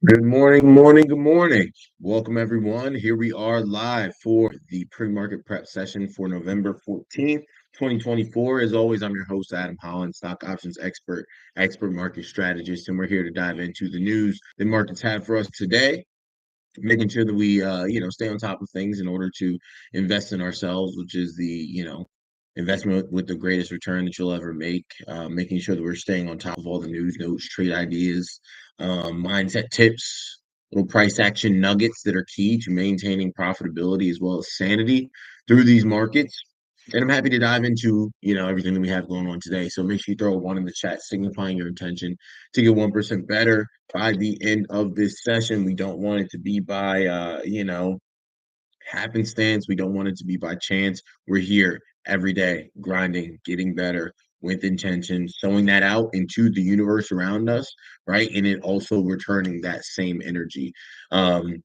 Good morning, good morning, good morning. Welcome, everyone. Here we are live for the pre-market prep session for November 14th, 2024. As always, I'm your host, Adam Holland, stock options expert market strategist, and we're here to dive into the news the markets have for us today, making sure that we, stay on top of things in order to invest in ourselves, which is the investment with the greatest return that you'll ever make. Making sure that we're staying on top of all the news, notes, trade ideas, mindset tips, little price action nuggets that are key to maintaining profitability as well as sanity through these markets. And I'm happy to dive into everything that we have going on today. So make sure you throw a one in the chat, signifying your intention to get 1% better by the end of this session. We don't want it to be by happenstance. We don't want it to be by chance. We're here every day, grinding, getting better with intention, showing that out into the universe around us, right? And it also returning that same energy. Um,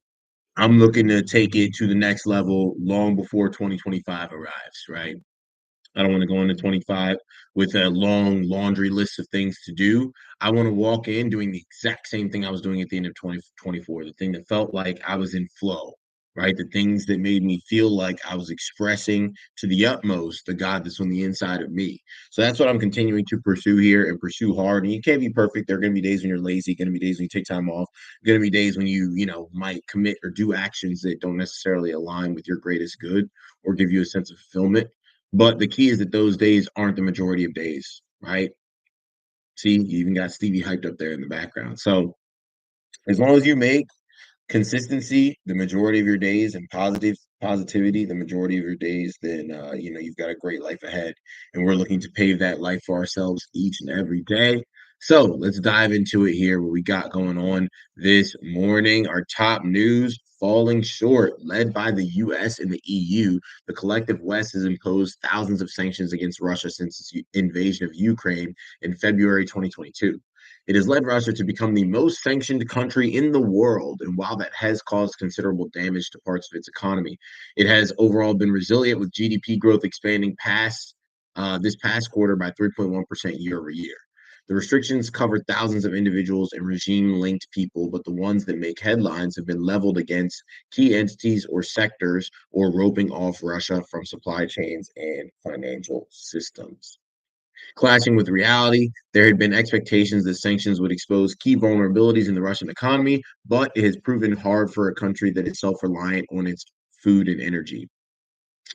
I'm looking to take it to the next level long before 2025 arrives, right? I don't want to go into 25 with a long laundry list of things to do. I want to walk in doing the exact same thing I was doing at the end of 2024, the thing that felt like I was in flow, right? The things that made me feel like I was expressing to the utmost the God that's on the inside of me. So that's what I'm continuing to pursue here and pursue hard. And you can't be perfect. There are going to be days when you're lazy, going to be days when you take time off, going to be days when you might commit or do actions that don't necessarily align with your greatest good or give you a sense of fulfillment. But the key is that those days aren't the majority of days, right? See, you even got Stevie hyped up there in the background. So as long as you make consistency the majority of your days and positivity the majority of your days, then you've got a great life ahead. And we're looking to pave that life for ourselves each and every day. So let's dive into it here. What we got going on this morning, our top news: falling short, led by the US and the EU. The collective West has imposed thousands of sanctions against Russia since its invasion of Ukraine in February 2022. It has led Russia to become the most sanctioned country in the world. And while that has caused considerable damage to parts of its economy, it has overall been resilient, with GDP growth expanding past this past quarter by 3.1% year over year. The restrictions covered thousands of individuals and regime linked people, but the ones that make headlines have been leveled against key entities or sectors, or roping off Russia from supply chains and financial systems. Clashing with reality, there had been expectations that sanctions would expose key vulnerabilities in the Russian economy, but it has proven hard for a country that is self reliant on its food and energy.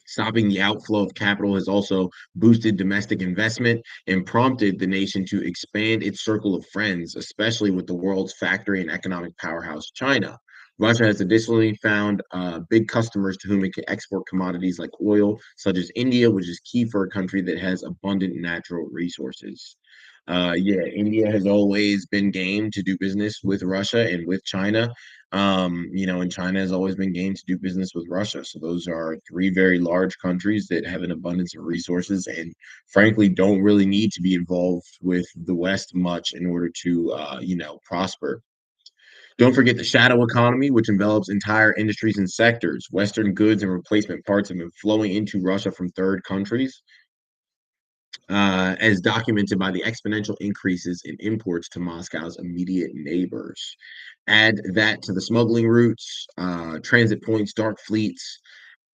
Stopping the outflow of capital has also boosted domestic investment and prompted the nation to expand its circle of friends, especially with the world's factory and economic powerhouse, China. Russia has additionally found big customers to whom it can export commodities like oil, such as India, which is key for a country that has abundant natural resources. Yeah, India has always been game to do business with Russia and with China. And China has always been game to do business with Russia. So those are three very large countries that have an abundance of resources and frankly don't really need to be involved with the West much in order to prosper. Don't forget the shadow economy, which envelops entire industries and sectors. Western goods and replacement parts have been flowing into Russia from third countries, as documented by the exponential increases in imports to Moscow's immediate neighbors. Add that to the smuggling routes, transit points, dark fleets,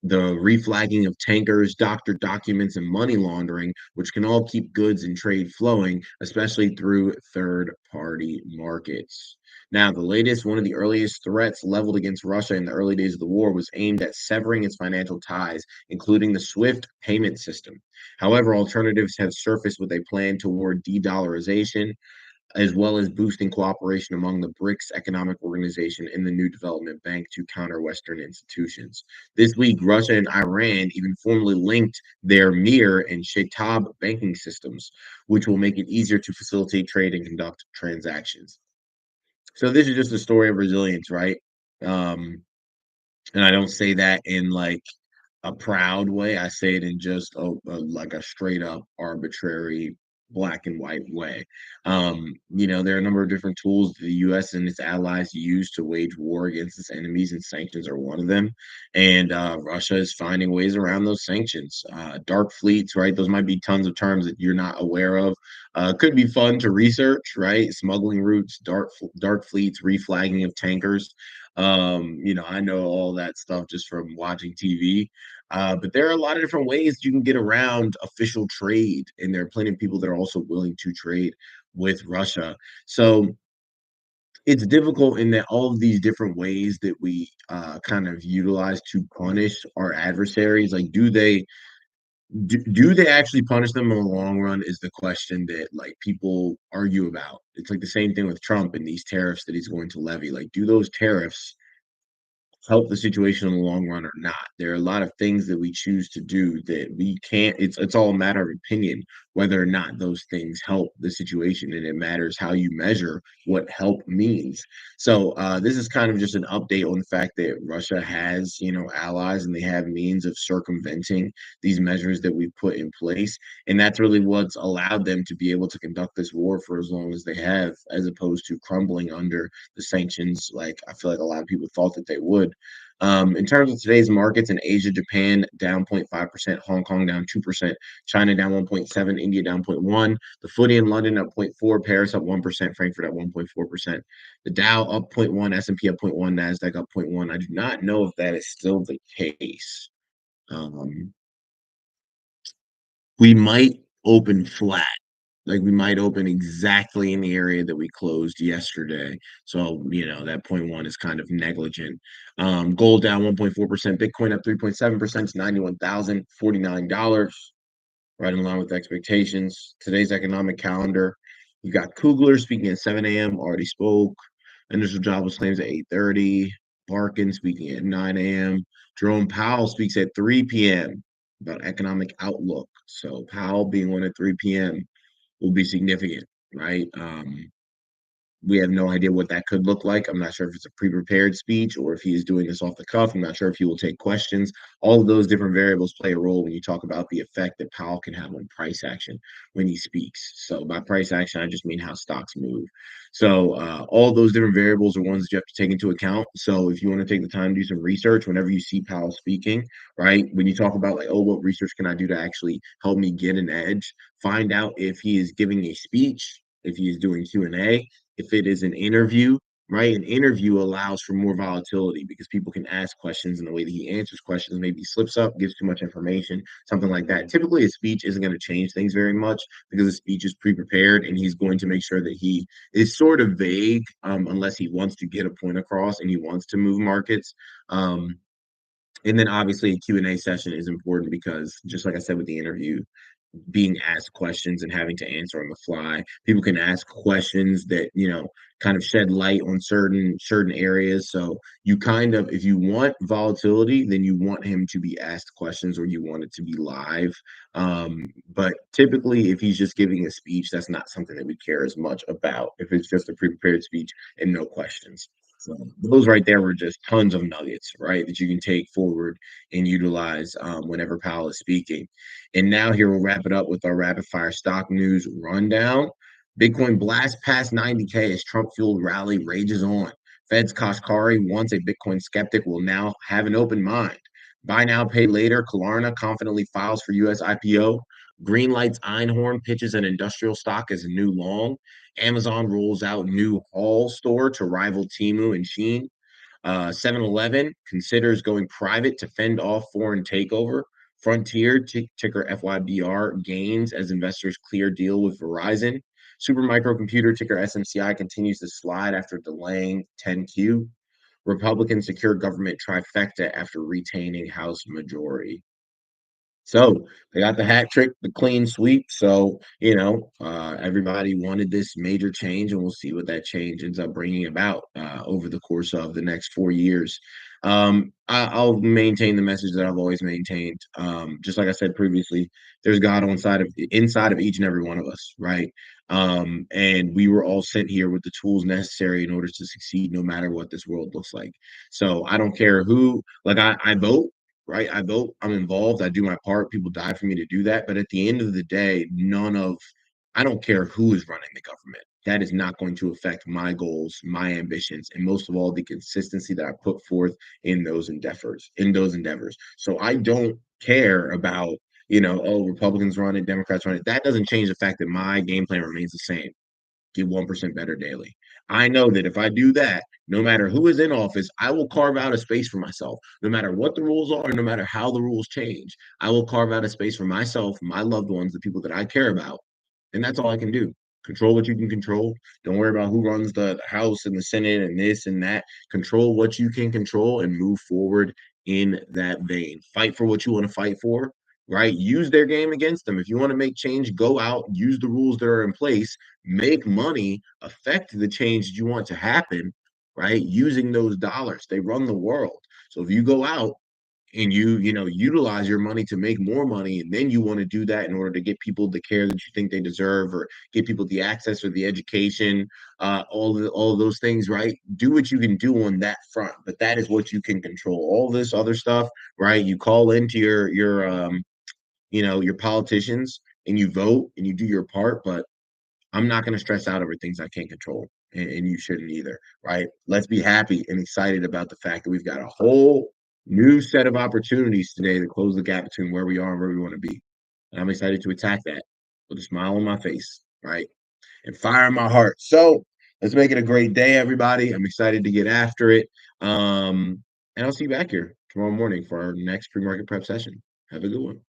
the reflagging of tankers, doctored documents, and money laundering, which can all keep goods and trade flowing, especially through third party markets. Now, the latest, one of the earliest threats leveled against Russia in the early days of the war was aimed at severing its financial ties, including the SWIFT payment system. However, alternatives have surfaced with a plan toward de dollarization, as well as boosting cooperation among the BRICS Economic Organization and the New Development Bank to counter Western institutions. This week, Russia and Iran even formally linked their Mir and Shaitab banking systems, which will make it easier to facilitate trade and conduct transactions. So this is just a story of resilience, right? Um, and I don't say that in like a proud way. I say it in just like a straight up arbitrary black and white way. There are a number of different tools the U.S. and its allies use to wage war against its enemies, and sanctions are one of them. And Russia is finding ways around those sanctions. Dark fleets, right? Those might be tons of terms that you're not aware of. Could be fun to research, right? Smuggling routes, dark fleets, reflagging of tankers. I know all that stuff just from watching TV. But there are a lot of different ways you can get around official trade, and there are plenty of people that are also willing to trade with Russia. So it's difficult in that all of these different ways that we kind of utilize to punish our adversaries, like do they actually punish them in the long run is the question that like people argue about. It's like the same thing with Trump and these tariffs that he's going to levy. Like, do those tariffs help the situation in the long run or not? There are a lot of things that we choose to do that we can't. It's all a matter of opinion whether or not those things help the situation, and it matters how you measure what help means. So this is kind of just an update on the fact that Russia has, allies, and they have means of circumventing these measures that we put in place, and that's really what's allowed them to be able to conduct this war for as long as they have, as opposed to crumbling under the sanctions like I feel like a lot of people thought that they would. In terms of today's markets in Asia, Japan down 0.5%, Hong Kong down 2%, China down 1.7, India down 0.1, the FTSE in London up 0.4, Paris up 1%, Frankfurt up 1.4%, the Dow up 0.1, S&P up 0.1, Nasdaq up 0.1. I do not know if that is still the case. Um, we might open flat. Like we might open exactly in the area that we closed yesterday. So, that point one is kind of negligent. Gold down 1.4%, Bitcoin up 3.7% to $91,049, right in line with expectations. Today's economic calendar, you got Kugler speaking at 7 a.m., already spoke. Initial jobless claims at 8:30. Barkin speaking at 9 a.m. Jerome Powell speaks at 3 p.m. about economic outlook. So Powell being one at 3 p.m. will be significant, right? We have no idea what that could look like. I'm not sure if it's a pre-prepared speech or if he is doing this off the cuff. I'm not sure if he will take questions. All of those different variables play a role when you talk about the effect that Powell can have on price action when he speaks. So by price action, I just mean how stocks move. So all those different variables are ones that you have to take into account. So if you want to take the time to do some research whenever you see Powell speaking, right? When you talk about like, oh, what research can I do to actually help me get an edge? Find out if he is giving a speech, if he is doing Q&A, if it is an interview, right? An interview allows for more volatility because people can ask questions, and the way that he answers questions maybe slips up, gives too much information, something like that. Typically, a speech isn't going to change things very much because the speech is pre-prepared, and he's going to make sure that he is sort of vague unless he wants to get a point across and he wants to move markets. And then obviously a Q&A session is important because just like I said with the interview, being asked questions and having to answer on the fly. People can ask questions that, kind of shed light on certain areas. So you kind of, if you want volatility, then you want him to be asked questions or you want it to be live. But typically, if he's just giving a speech, that's not something that we care as much about. If it's just a pre-prepared speech and no questions. So those right there were just tons of nuggets, right, that you can take forward and utilize whenever Powell is speaking. And now here we'll wrap it up with our rapid fire stock news rundown. Bitcoin blast past 90K as Trump fueled rally rages on. Fed's Kashkari, once a Bitcoin skeptic, will now have an open mind. Buy now, pay later. Klarna confidently files for U.S. IPO. Greenlight's Einhorn pitches an industrial stock as a new long. Amazon rolls out new Hall store to rival Temu and Shein. 7-Eleven considers going private to fend off foreign takeover. Frontier, ticker FYBR, gains as investors clear deal with Verizon. Supermicrocomputer, ticker SMCI, continues to slide after delaying 10Q. Republicans secure government trifecta after retaining House majority. So they got the hat trick, the clean sweep. So, everybody wanted this major change, and we'll see what that change ends up bringing about over the course of the next 4 years. I'll maintain the message that I've always maintained. Just like I said previously, there's God inside of each and every one of us, right? And we were all sent here with the tools necessary in order to succeed, no matter what this world looks like. So I don't care who, like I vote, right? I vote, I'm involved, I do my part. People die for me to do that. But at the end of the day, none of I don't care who is running the government. That is not going to affect my goals, my ambitions, and most of all, the consistency that I put forth in those endeavors. So I don't care about, oh, Republicans run it, Democrats run it. That doesn't change the fact that my game plan remains the same. Get 1% better daily. I know that if I do that, no matter who is in office, I will carve out a space for myself. No matter what the rules are, no matter how the rules change, I will carve out a space for myself, my loved ones, the people that I care about. And that's all I can do. Control what you can control. Don't worry about who runs the House and the Senate and this and that. Control what you can control and move forward in that vein. Fight for what you want to fight for, right? Use their game against them. If you want to make change, go out, use the rules that are in place, make money, affect the change that you want to happen, right? Using those dollars. They run the world. So if you go out and you utilize your money to make more money, and then you want to do that in order to get people the care that you think they deserve, or get people the access or the education, all of those things, right? Do what you can do on that front, but that is what you can control. All this other stuff, right? You call into your politicians, and you vote and you do your part, but I'm not going to stress out over things I can't control, and you shouldn't either, right? Let's be happy and excited about the fact that we've got a whole new set of opportunities today to close the gap between where we are and where we want to be. And I'm excited to attack that with a smile on my face, right? And fire in my heart. So let's make it a great day, everybody. I'm excited to get after it. And I'll see you back here tomorrow morning for our next pre-market prep session. Have a good one.